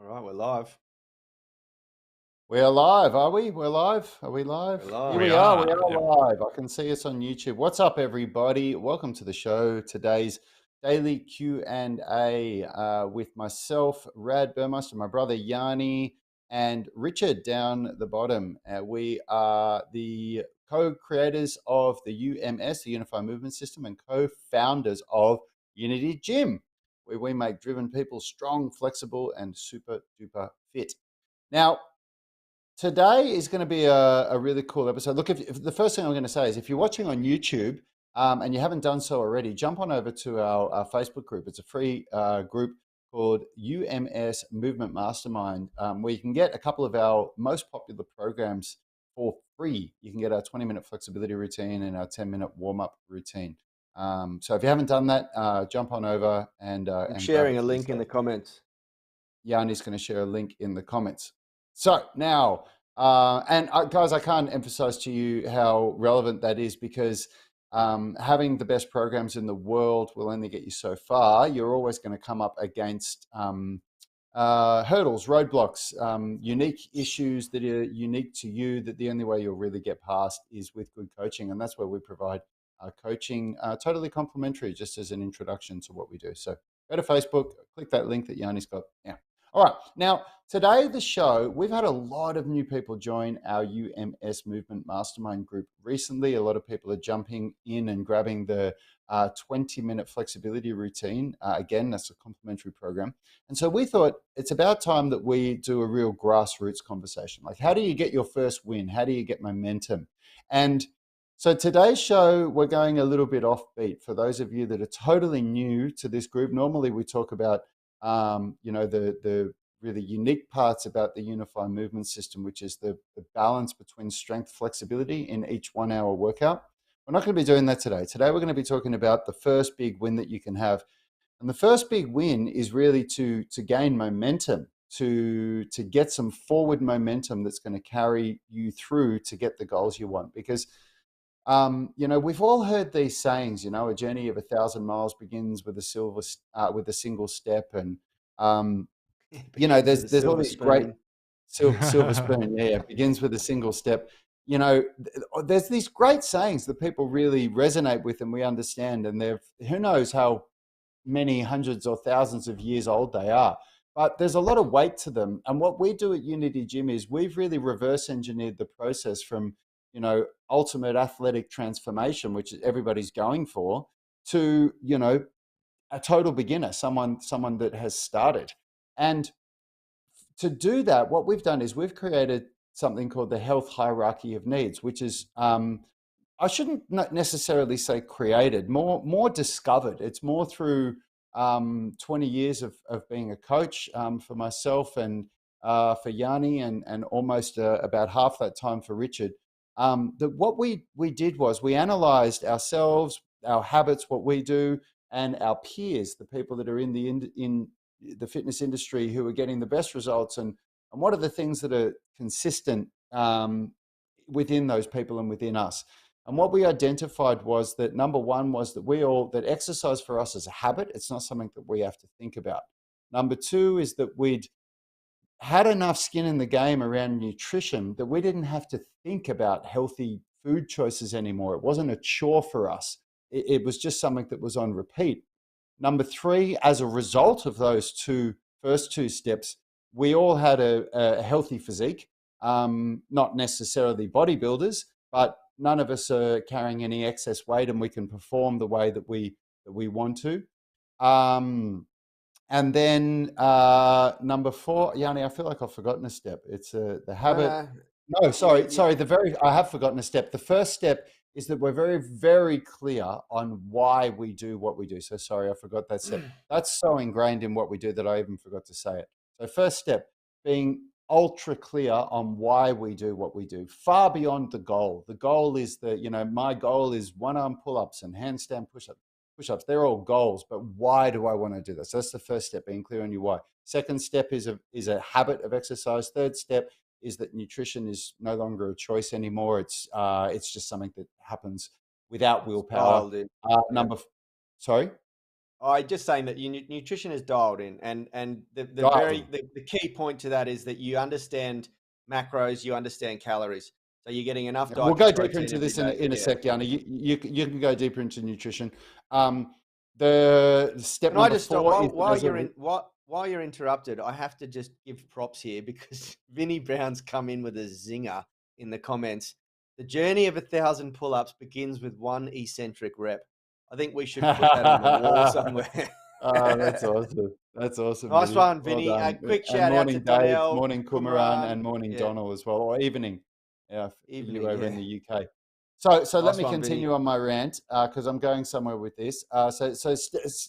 All right, we're live. We're live, are we? We're live. Are we live? We're Here live. We we are. We are. are Yep. live. I can see us on YouTube. What's up, everybody? Welcome to the show. Today's daily Q&A with myself, Rad Burmeister, my brother Yanni, and Richard down the bottom. We are the co-creators of the UMS, the Unified Movement System, and co-founders of Unity Gym, where we make driven people strong, flexible, and super duper fit. Now, today is going to be a really cool episode. Look, if the first thing I'm going to say is if you're watching on YouTube and you haven't done so already, jump on over to our Facebook group. It's a free group called UMS Movement Mastermind, where you can get a couple of our most popular programs for free. You can get our 20-minute flexibility routine and our 10-minute warm-up routine. So if you haven't done that, jump on over I'm and grab sharing it a for link in yourself. the comments. Yanni's going to share a link in the comments. So now, guys, I can't emphasize to you how relevant that is because having the best programs in the world will only get you so far. You're always going to come up against hurdles, roadblocks, unique issues that are unique to you, that the only way you'll really get past is with good coaching. And that's where we provide coaching totally complimentary, just as an introduction to what we do. So go to Facebook, click that link that Yanni's got. Yeah. All right. Now, today, the show, we've had a lot of new people join our UMS Movement Mastermind group recently. A lot of people are jumping in and grabbing the 20-minute flexibility routine. Again, that's a complimentary program. And so we thought it's about time that we do a real grassroots conversation. Like, how do you get your first win? How do you get momentum? And so today's show, we're going a little bit offbeat. For those of you that are totally new to this group, normally we talk about the really unique parts about the unified movement system, which is the balance between strength flexibility in each 1 hour workout. We're not going to be doing that today. Today, we're going to be talking about the first big win that you can have. And the first big win is really to gain momentum, to get some forward momentum that's going to carry you through to get the goals you want. Because we've all heard these sayings. A journey of 1,000 miles begins with with a single step, and It begins with a there's all silver these great spoon. silver spoon. Yeah, it begins with a single step. There's these great sayings that people really resonate with, and we understand. And they've who knows how many hundreds or thousands of years old they are. But there's a lot of weight to them. And what we do at Unity Gym is we've really reverse engineered the process from, ultimate athletic transformation, which everybody's going for, to, a total beginner, someone that has started. And to do that, what we've done is we've created something called the health hierarchy of needs, which is I shouldn't not necessarily say created, more discovered. It's more through 20 years of being a coach for myself and for Yanni, and almost about half that time for Richard. That what we did was we analyzed ourselves, our habits, what we do, and our peers, the people that are in the fitness industry who are getting the best results, and what are the things that are consistent within those people and within us. And what we identified was that number one was that exercise for us is a habit. It's not something that we have to think about. Number two is that we'd had enough skin in the game around nutrition that we didn't have to think about healthy food choices anymore. It wasn't a chore for us. It was just something that was on repeat. Number three, as a result of those first two steps, we all had a healthy physique, not necessarily bodybuilders, but none of us are carrying any excess weight, and we can perform the way that we want to. And then number four, Yanni, I feel like I've forgotten a step. It's the habit. Uh, No, you, sorry, you, sorry. I have forgotten a step. The first step is that we're very, very clear on why we do what we do. So sorry, I forgot that step. That's so ingrained in what we do that I even forgot to say it. So first step, being ultra clear on why we do what we do, far beyond the goal. The goal is my goal is one arm pull-ups and handstand push-ups. They're all goals, but why do I want to do this? So that's the first step, being clear on your why. Second step is a habit of exercise. Third step is that nutrition is no longer a choice anymore. It's just something that happens without it's willpower. piled in. Yeah. Sorry. I just saying that your nutrition is dialed in, and Dialed in. the key point to that is that you understand macros, you understand calories, so you're getting enough We'll dietary go deeper protein into every this day. in a Yeah. sec, Yana. You can go deeper into nutrition. The step Can I number just stop 4 is that there's a while you're interrupted? I have to just give props here because Vinny Brown's come in with a zinger in the comments. The journey of 1,000 pull-ups begins with one eccentric rep. I think we should put that on the wall somewhere. Oh, that's awesome. That's awesome, Nice Vinny. one, Well Vinny. A done. quick And shout out to morning, Dave. Donnell, Morning, Kumaran, Kumaran. and morning, Yeah, Donald as well, or evening, for you evening. over in Yeah, the UK. So let nice me one, Vinny. continue on my rant because I'm going somewhere with this.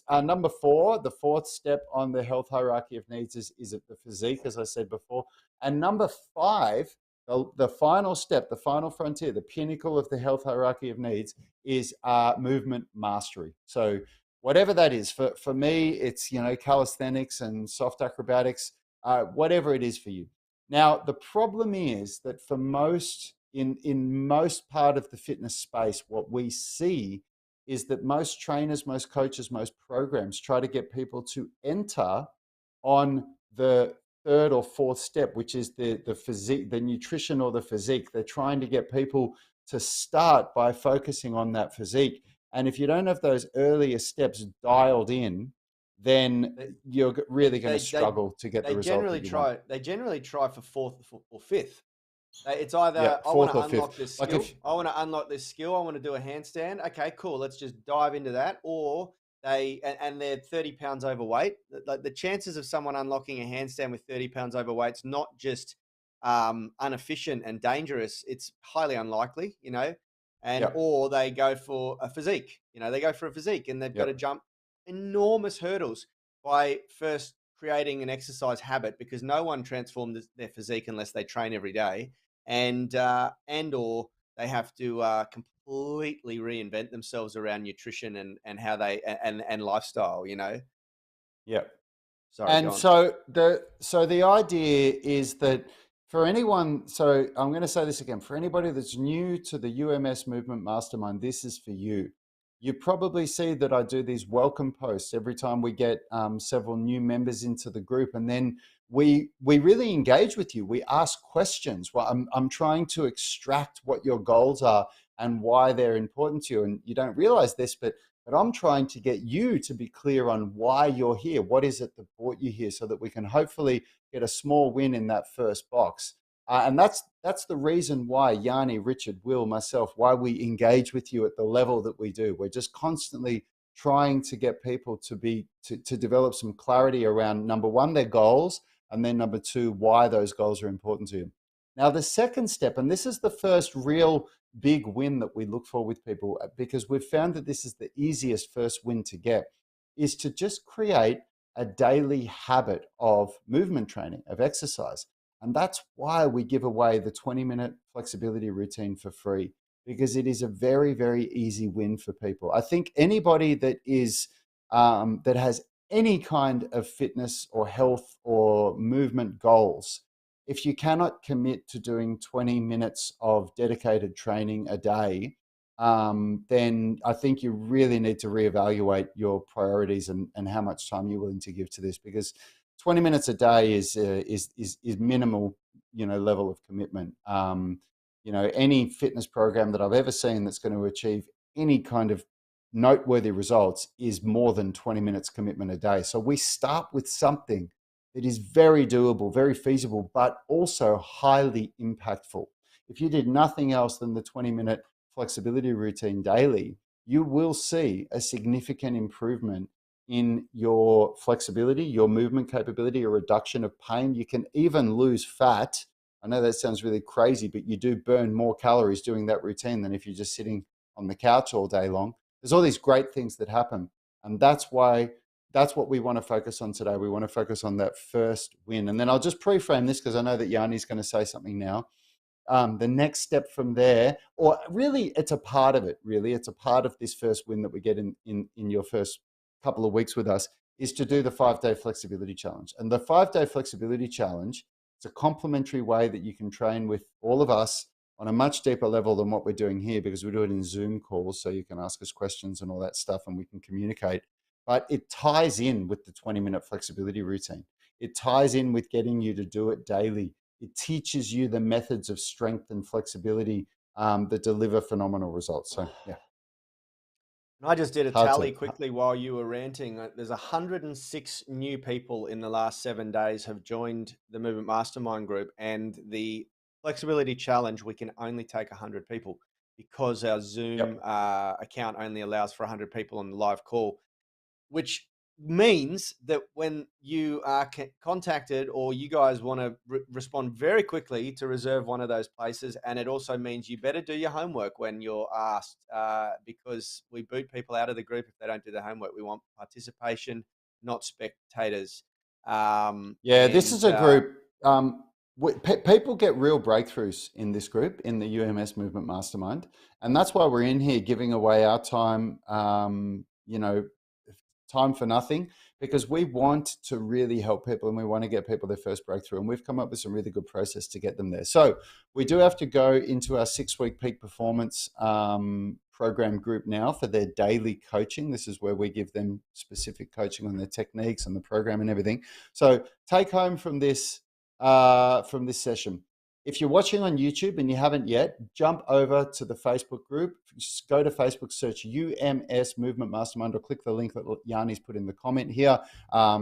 Number 4, the fourth step on the health hierarchy of needs is the physique, as I said before. And number 5, the final step, the final frontier, the pinnacle of the health hierarchy of needs is movement mastery. So whatever that is, for me, it's calisthenics and soft acrobatics, whatever it is for you. Now, the problem is that for most in most part of the fitness space, what we see is that most trainers, most coaches, most programs try to get people to enter on the third or fourth step, which is the physique, the nutrition or the physique. They're trying to get people to start by focusing on that physique. And if you don't have those earlier steps dialed in, then They you're they really going to they they, struggle to get the result that you want. they generally try for fourth or fifth. It's either Yeah, I want fourth to or fifth. unlock this Like skill. if I want to unlock this skill. I want to do a handstand. Okay, cool. Let's just dive into that. Or and they're 30 pounds overweight. Like the chances of someone unlocking a handstand with 30 pounds overweight, it's not just inefficient and dangerous. It's highly unlikely, And Yep, or they go for a physique. They go for a physique, and they've got to yep, jump enormous hurdles by first creating an exercise habit because no one transforms their physique unless they train every day and or they have to completely reinvent themselves around nutrition and how they and lifestyle. yep. Sorry, go And on. so the idea is that for anyone, so I'm going to say this again, for anybody that's new to the UMS Movement Mastermind, this is for you. You probably see that I do these welcome posts every time we get several new members into the group, and then we really engage with you. We ask questions. Well, I'm trying to extract what your goals are and why they're important to you, and you don't realize this, but I'm trying to get you to be clear on why you're here. What is it that brought you here so that we can hopefully get a small win in that first box? And that's the reason why Yanni, Richard, Will, myself, why we engage with you at the level that we do. We're just constantly trying to get people to develop some clarity around number one, their goals, and then number two, why those goals are important to you. Now, the second step, and this is the first real big win that we look for with people because we've found that this is the easiest first win to get is to just create a daily habit of movement training, of exercise. And that's why we give away the 20-minute flexibility routine for free because it is a very, very easy win for people. I think anybody that that has any kind of fitness or health or movement goals, if you cannot commit to doing 20 minutes of dedicated training a day, then I think you really need to reevaluate your priorities and how much time you're willing to give to this because 20 minutes a day is minimal, level of commitment. Any fitness program that I've ever seen that's going to achieve any kind of noteworthy results is more than 20 minutes commitment a day. So we start with something that is very doable, very feasible, but also highly impactful. If you did nothing else than the 20-minute flexibility routine daily, you will see a significant improvement in your flexibility, your movement capability, a reduction of pain. You can even lose fat. I know that sounds really crazy, but you do burn more calories doing that routine than if you're just sitting on the couch all day long. There's all these great things that happen. And that's what we want to focus on today. We want to focus on that first win. And then I'll just pre-frame this because I know that Yanni's going to say something now. The next step from there, or really it's a part of it, really. It's a part of this first win that we get in your first couple of weeks with us, is to do the 5-day flexibility challenge. And the 5-day flexibility challenge, it's a complementary way that you can train with all of us on a much deeper level than what we're doing here because we do it in Zoom calls so you can ask us questions and all that stuff and we can communicate. but it ties in with the 20-minute flexibility routine. It ties in with getting you to do it daily. It teaches you the methods of strength and flexibility that deliver phenomenal results. So yeah, And I just did a hard tally to. quickly while you were ranting. There's 106 new people in the last 7 days have joined the Movement Mastermind group, and the flexibility challenge, we can only take 100 people because our Zoom Yep. account only allows for 100 people on the live call, which means that when you are contacted or you guys want to respond very quickly to reserve one of those places. And it also means you better do your homework when you're asked, because we boot people out of the group if they don't do their homework. We want participation, not spectators. Yeah, this is a group. People get real breakthroughs in this group, in the UMS Movement Mastermind, and that's why we're in here giving away our time. Time for nothing, because we want to really help people and we want to get people their first breakthrough, and we've come up with some really good process to get them there. So we do have to go into our 6-week peak performance program group now for their daily coaching. This is where we give them specific coaching on their techniques and the program and everything. So take home from this session, if you're watching on YouTube and you haven't yet, jump over to the Facebook group. Just go to Facebook, search UMS Movement Mastermind, or click the link that Yanni's put in the comment here.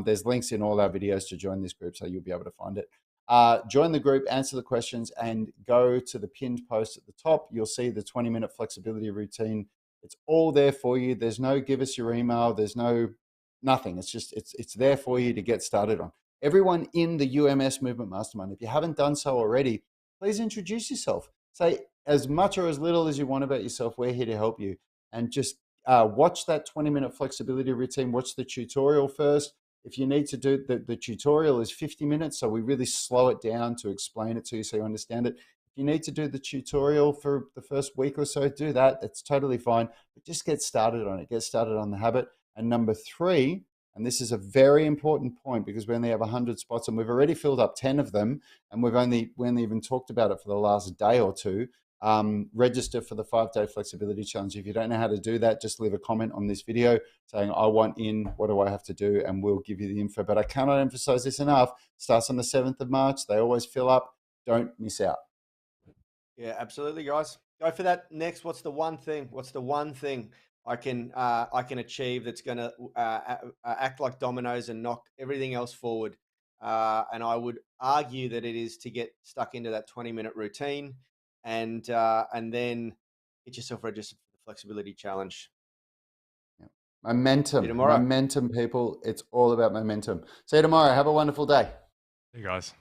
There's links in all our videos to join this group, so you'll be able to find it. Join the group, answer the questions, and go to the pinned post at the top. You'll see the 20-minute flexibility routine. It's all there for you. There's no give us your email. There's no nothing. It's just it's there for you to get started on. Everyone in the UMS Movement Mastermind, if you haven't done so already, please introduce yourself. Say as much or as little as you want about yourself. We're here to help you. And just watch that 20-minute flexibility routine. Watch the tutorial first. If you need to do the tutorial is 50 minutes, so we really slow it down to explain it to you so you understand it. If you need to do the tutorial for the first week or so, do that. It's totally fine. But just get started on it. Get started on the habit. And number 3, and this is a very important point, because we only have 100 spots and we've already filled up 10 of them, and we only even talked about it for the last day or two. Register for the 5-day flexibility challenge. If you don't know how to do that, just leave a comment on this video saying, I want in, what do I have to do? And we'll give you the info. But I cannot emphasize this enough. Starts on the 7th of March. They always fill up. Don't miss out. Yeah, absolutely, guys. Go for that next. What's the one thing? I can achieve that's going to act like dominoes and knock everything else forward? And I would argue that it is to get stuck into that 20-minute routine, and then get yourself registered for the flexibility challenge. Yeah. Momentum, people. It's all about momentum. See you tomorrow. Have a wonderful day. Hey guys.